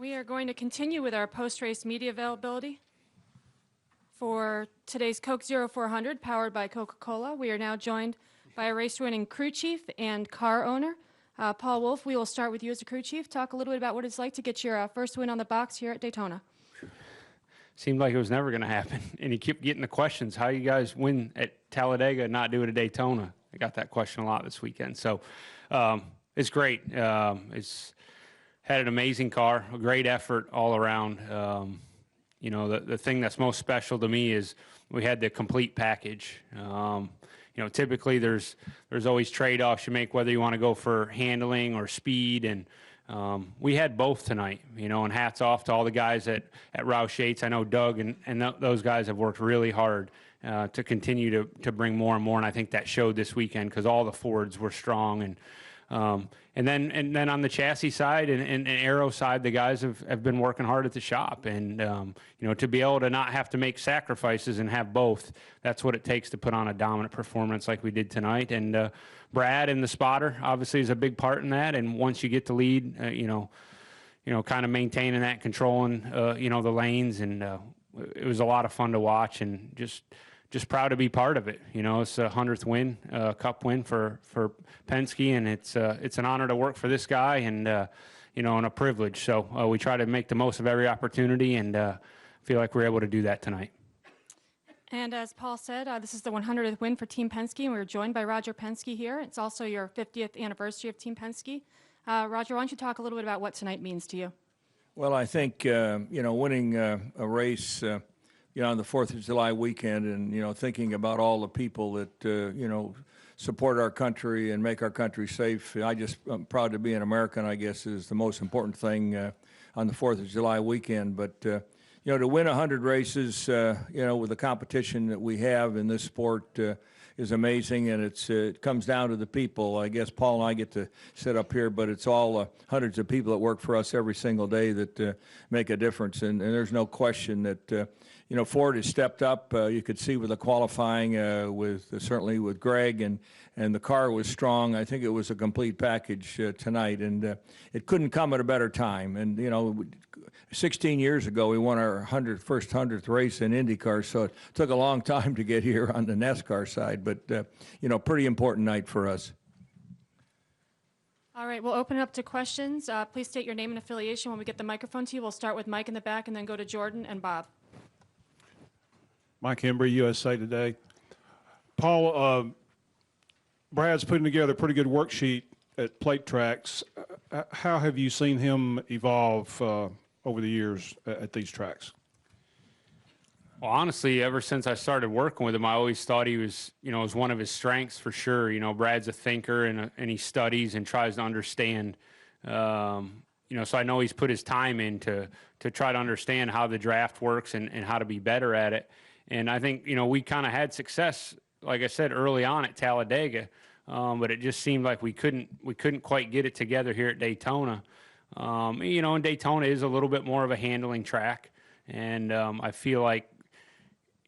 We are going to continue with our post-race media availability for today's Coke 0400, powered by Coca-Cola. We are now joined by a race-winning crew chief and car owner, Paul Wolfe. We will start with you as a crew chief. Talk a little bit about what it's like to get your first win on the box here at Daytona. Seemed like it was never going to happen, and you keep getting the questions, how you guys win at Talladega and not do it at Daytona? I got that question a lot this weekend. So it's great. It's had an amazing car, a great effort all around. You know, the thing that's most special to me is we had the complete package. You know, typically there's always trade-offs you make, whether you want to go for handling or speed, and we had both tonight, you know, and hats off to all the guys at Roush Yates. I know Doug and those guys have worked really hard to continue to bring more and more, and I think that showed this weekend because all the Fords were strong. And then on the chassis side and aero side, the guys have been working hard at the shop, and you know, to be able to not have to make sacrifices and have both, that's what it takes to put on a dominant performance like we did tonight. And Brad and the spotter obviously is a big part in that. And once you get the lead, you know, kind of maintaining that, controlling, you know, the lanes, and it was a lot of fun to watch, and just proud to be part of it. You know, it's a 100th win, Cup win for Penske, and it's an honor to work for this guy, and you know, and a privilege. So we try to make the most of every opportunity, and feel like we're able to do that tonight. And as Paul said, this is the 100th win for Team Penske, and we're joined by Roger Penske here. It's also your 50th anniversary of Team Penske. Roger, why don't you talk a little bit about what tonight means to you? Well, I think you know, winning a race, you know, on the 4th of July weekend, and, you know, thinking about all the people that, you know, support our country and make our country safe. I'm proud to be an American, I guess, is the most important thing on the 4th of July weekend. But, you know, to win 100 races, you know, with the competition that we have in this sport is amazing, and it comes down to the people. I guess Paul and I get to sit up here, but it's all hundreds of people that work for us every single day that make a difference. And there's no question that, you know, Ford has stepped up. You could see with the qualifying, certainly with Greg, and the car was strong. I think it was a complete package tonight, and it couldn't come at a better time. And, you know, 16 years ago, we won our first 100th race in IndyCar, so it took a long time to get here on the NASCAR side, but, you know, pretty important night for us. All right, we'll open it up to questions. Please state your name and affiliation when we get the microphone to you. We'll start with Mike in the back and then go to Jordan and Bob. Mike Embry, USA Today. Paul, Brad's putting together a pretty good worksheet at plate tracks. How have you seen him evolve over the years at these tracks? Well, honestly, ever since I started working with him, I always thought he was, you know, was one of his strengths for sure. You know, Brad's a thinker, and he studies and tries to understand. You know, so I know he's put his time in to try to understand how the draft works and how to be better at it. And I think, you know, we kind of had success, like I said, early on at Talladega, but it just seemed like we couldn't quite get it together here at Daytona. You know, and Daytona is a little bit more of a handling track, and I feel like,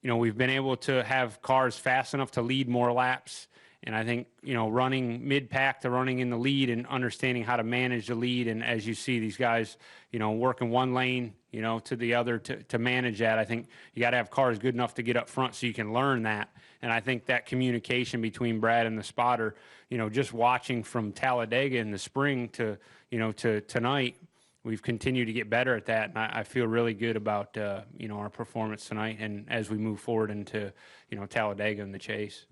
you know, we've been able to have cars fast enough to lead more laps. And I think, you know, running mid-pack to running in the lead and understanding how to manage the lead. And as you see these guys, you know, working one lane, you know, to the other to manage that, I think you got to have cars good enough to get up front so you can learn that. And I think that communication between Brad and the spotter, you know, just watching from Talladega in the spring to, you know, to tonight, we've continued to get better at that. And I feel really good about, you know, our performance tonight and as we move forward into, you know, Talladega and the chase.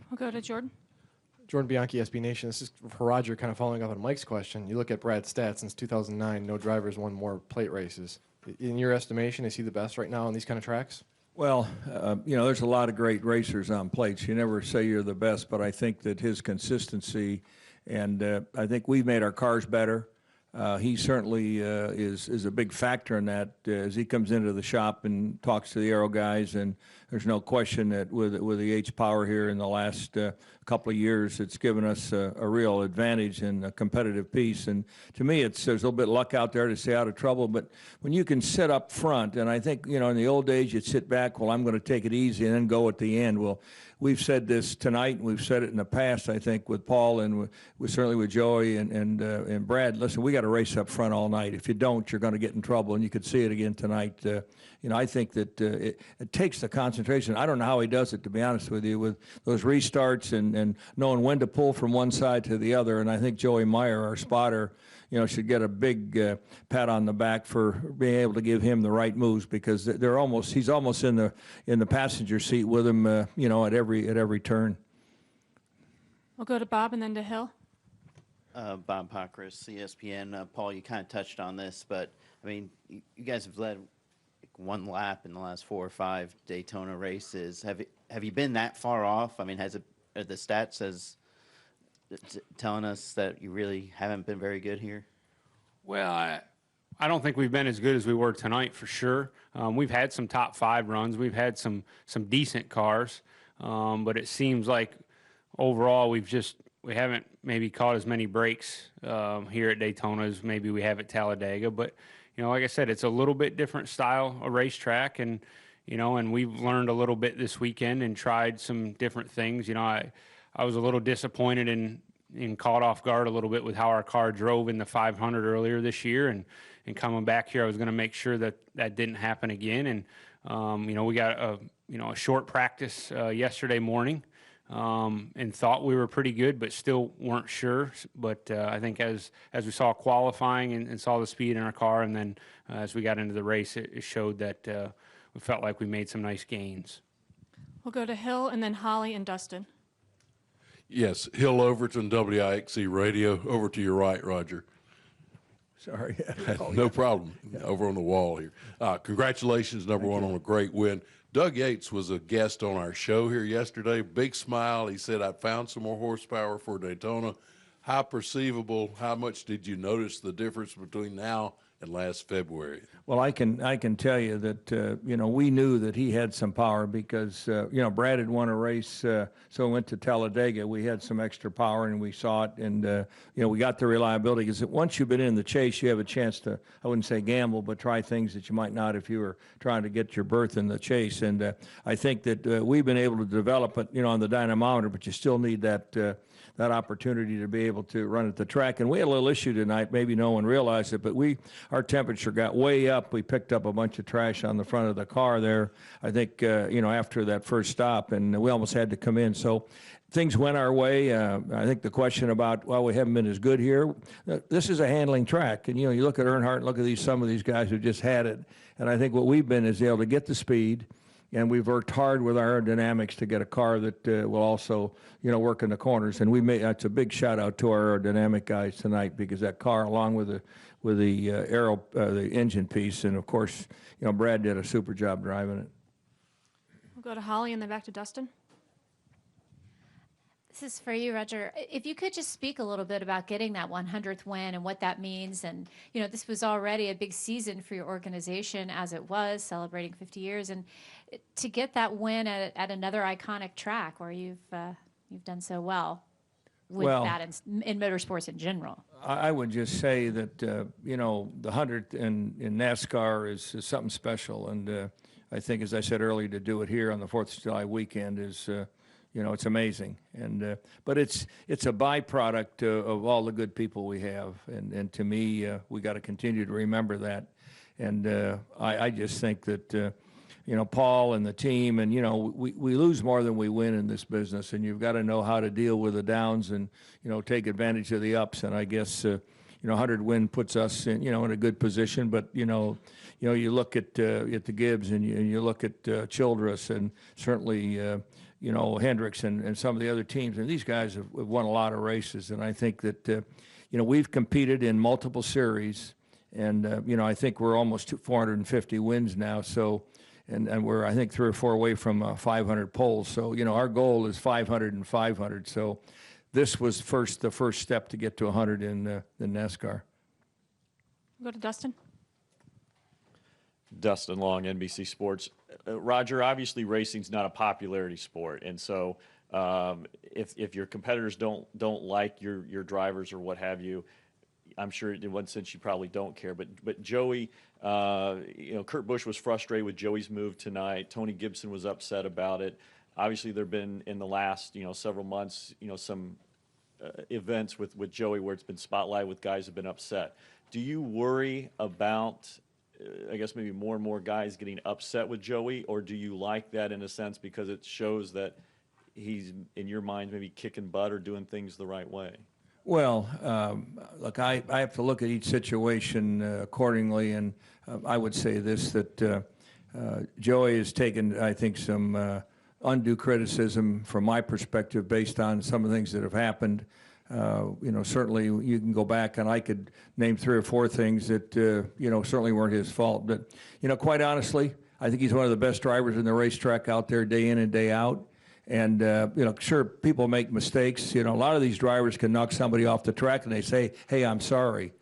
We'll go to Jordan. Jordan Bianchi, SB Nation. This is for Roger, kind of following up on Mike's question. You look at Brad's stats since 2009, no drivers won more plate races. In your estimation, is he the best right now on these kind of tracks? Well, you know, there's a lot of great racers on plates. You never say you're the best, but I think that his consistency, and I think we've made our cars better. He certainly is a big factor in that as he comes into the shop and talks to the aero guys. And there's no question that with the H-Power here in the last couple of years, it's given us a real advantage and a competitive piece. And to me, there's a little bit of luck out there to stay out of trouble. But when you can sit up front, and I think, you know, in the old days, you'd sit back, well, I'm going to take it easy and then go at the end. Well, we've said this tonight, and we've said it in the past, I think, with Paul and certainly with Joey and Brad. Listen, we got to to race up front all night. If you don't, you're going to get in trouble, and you could see it again tonight. I think that it takes the concentration. I don't know how he does it, to be honest with you, with those restarts and knowing when to pull from one side to the other. And I think Joey Meyer, our spotter, should get a big pat on the back for being able to give him the right moves, because he's almost in the passenger seat with him, at every turn. We'll go to Bob and then to Hill. Bob Pockris, ESPN. Paul, you kind of touched on this, but I mean, you guys have led one lap in the last 4 or 5 Daytona races. Have you been that far off? I mean, are the stats telling us that you really haven't been very good here? Well, I don't think we've been as good as we were tonight, for sure. We've had some top 5 runs. We've had some decent cars, but it seems like overall we haven't maybe caught as many breaks here at Daytona as maybe we have at Talladega. But like I said, it's a little bit different style of racetrack, and and we've learned a little bit this weekend and tried some different things. I was a little disappointed and caught off guard a little bit with how our car drove in the 500 earlier this year, and coming back here, I was going to make sure that didn't happen again. And we got a short practice yesterday morning. And thought we were pretty good, but still weren't sure. But I think as we saw qualifying and saw the speed in our car, and then as we got into the race, it showed that we felt like we made some nice gains. We'll go to Hill and then Holly and Dustin. Yes, Hill Overton, WIXC Radio. Over to your right, Roger. Sorry. No problem. Over on the wall here. Congratulations, number one, on a great win. Doug Yates was a guest on our show here yesterday. Big smile. He said, I found some more horsepower for Daytona. How perceivable, how much did you notice the difference between now and last February? Well, I can tell you that, we knew that he had some power because, Brad had won a race, so we went to Talladega. We had some extra power, and we saw it, and, we got the reliability. Because once you've been in the chase, you have a chance to, I wouldn't say gamble, but try things that you might not if you were trying to get your berth in the chase. And I think that we've been able to develop it, on the dynamometer, but you still need that opportunity to be able to run at the track. And we had a little issue tonight. Maybe no one realized it, but our temperature got way up. We picked up a bunch of trash on the front of the car there, I think, after that first stop, and we almost had to come in. So things went our way. I think the question about, well, we haven't been as good here, this is a handling track. And, you look at Earnhardt and look at some of these guys who just had it. And I think what we've been is able to get the speed, and we've worked hard with our aerodynamics to get a car that will also, work in the corners. And that's a big shout out to our aerodynamic guys tonight, because that car, along with the engine piece, and of course, Brad did a super job driving it. We'll go to Holly and then back to Dustin. This is for you, Roger. If you could just speak a little bit about getting that 100th win and what that means. And, this was already a big season for your organization as it was, celebrating 50 years. And to get that win at another iconic track where you've done so well with that in motorsports in general. I would just say that, the 100th in NASCAR is something special. And I think, as I said earlier, to do it here on the 4th of July weekend is it's amazing, but it's a byproduct of all the good people we have, and to me, we got to continue to remember that, and I just think that Paul and the team, and we lose more than we win in this business, and you've got to know how to deal with the downs and take advantage of the ups, and I guess 100 win puts us in in a good position, but you look at the Gibbs and you look at Childress, and certainly. Hendricks and some of the other teams, and these guys have won a lot of races, and I think that, we've competed in multiple series, and, I think we're almost 450 wins now, so, and we're, I think, 3 or 4 away from 500 poles, so, our goal is 500 and 500, so this was the first step to get to 100 in NASCAR. We'll go to Dustin. Dustin Long, NBC Sports. Roger, obviously racing's not a popularity sport, and so if your competitors don't like your drivers or what have you, I'm sure in one sense you probably don't care. But Joey, Kurt Busch was frustrated with Joey's move tonight. Tony Gibson was upset about it. Obviously, there've been in the last several months some events with Joey where it's been spotlighted with guys who've been upset. Do you worry about, I guess maybe more and more guys getting upset with Joey, or do you like that in a sense because it shows that he's, in your mind, maybe kicking butt or doing things the right way? Well, look, I have to look at each situation accordingly, and I would say this, that Joey has taken, I think, some undue criticism from my perspective based on some of the things that have happened. Certainly you can go back and I could name 3 or 4 things that, certainly weren't his fault. But, quite honestly, I think he's one of the best drivers in the racetrack out there day in and day out. And, sure, people make mistakes. A lot of these drivers can knock somebody off the track and they say, hey, I'm sorry.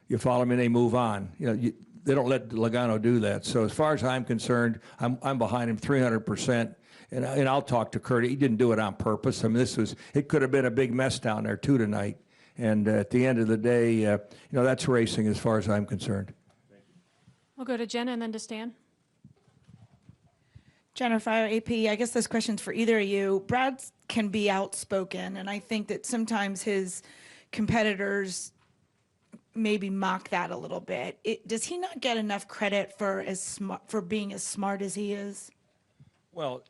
You follow me, and they move on. They don't let Logano do that. So as far as I'm concerned, I'm behind him 300%. And I'll talk to Kurt. He didn't do it on purpose. I mean, it could have been a big mess down there, too, tonight. And at the end of the day, that's racing as far as I'm concerned. We'll go to Jenna and then to Stan. Jennifer, AP, I guess this question's for either of you. Brad can be outspoken, and I think that sometimes his competitors maybe mock that a little bit. Does he not get enough credit for being as smart as he is? Well,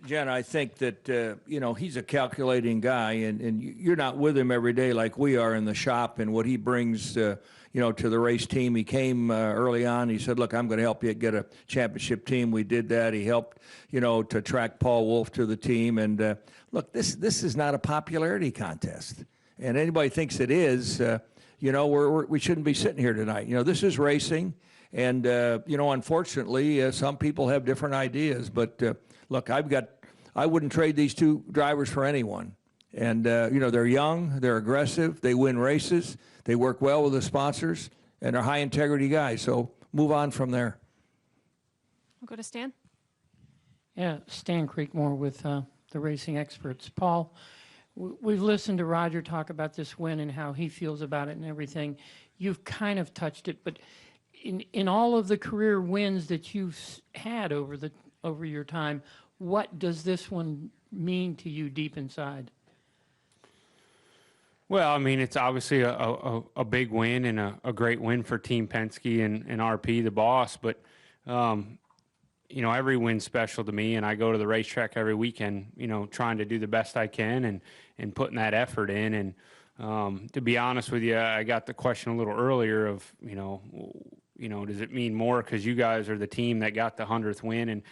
Jen, I think that, he's a calculating guy, and you're not with him every day like we are in the shop, and what he brings, to the race team. He came early on. He said, look, I'm going to help you get a championship team. We did that. He helped, to attract Paul Wolfe to the team. And, look, this is not a popularity contest. And anybody thinks it is, we shouldn't be sitting here tonight. This is racing. And, unfortunately, some people have different ideas. But, look, I wouldn't trade these 2 drivers for anyone. And, they're young, they're aggressive, they win races, they work well with the sponsors, and they're high-integrity guys. So move on from there. We'll go to Stan. Yeah, Stan Creekmore with the Racing Experts. Paul, we've listened to Roger talk about this win and how he feels about it and everything. You've kind of touched it, but in all of the career wins that you've had over your time, what does this one mean to you deep inside? Well, I mean, it's obviously a big win and a great win for Team Penske and RP, the boss. But, every win's special to me, and I go to the racetrack every weekend, trying to do the best I can and putting that effort in. And to be honest with you, I got the question a little earlier of, does it mean more because you guys are the team that got the 100th win? And,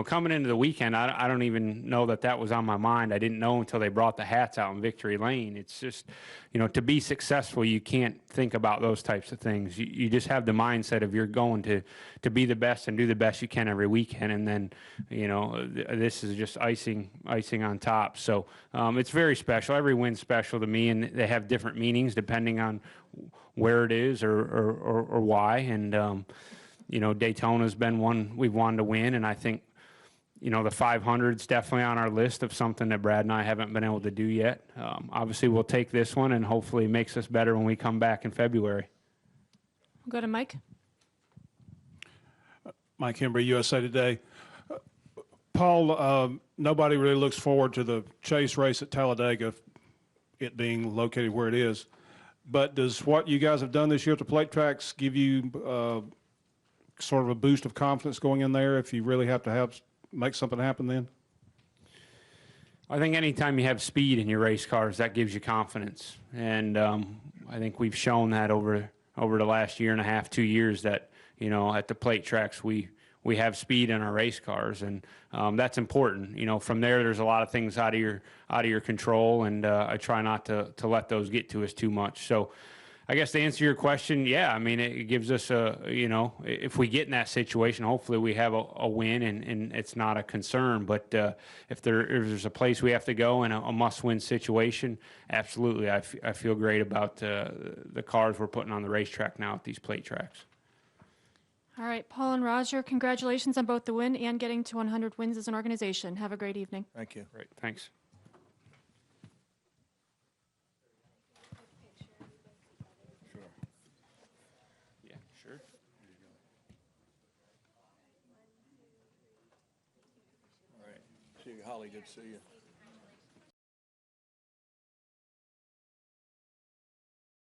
coming into the weekend, I don't even know that was on my mind. I didn't know until they brought the hats out in Victory Lane. It's just, to be successful, you can't think about those types of things. You just have the mindset of you're going to be the best and do the best you can every weekend. And then, this is just icing on top. So it's very special. Every win's special to me, and they have different meanings depending on where it is or why. And, Daytona's been one we've wanted to win, and I think, the 500's definitely on our list of something that Brad and I haven't been able to do yet. Obviously, we'll take this one, and hopefully it makes us better when we come back in February. We'll go to Mike. Mike Hembry, USA Today. Paul, nobody really looks forward to the Chase race at Talladega, it being located where it is. But does what you guys have done this year at the plate tracks give you sort of a boost of confidence going in there if you really have to make something happen then? I think anytime you have speed in your race cars, that gives you confidence. And I think we've shown that over the last year and a half, 2 years, that, at the plate tracks we have speed in our race cars, and that's important. From there's a lot of things out of your control, and I try not to let those get to us too much. So I guess to answer your question, yeah, I mean, it gives us if we get in that situation, hopefully we have a win and it's not a concern. But if there's a place we have to go in a must-win situation, absolutely, I feel great about the cars we're putting on the racetrack now at these plate tracks. All right, Paul and Roger, congratulations on both the win and getting to 100 wins as an organization. Have a great evening. Thank you. Great, thanks. Yeah, sure. All right. See you, Holly. Good to see you.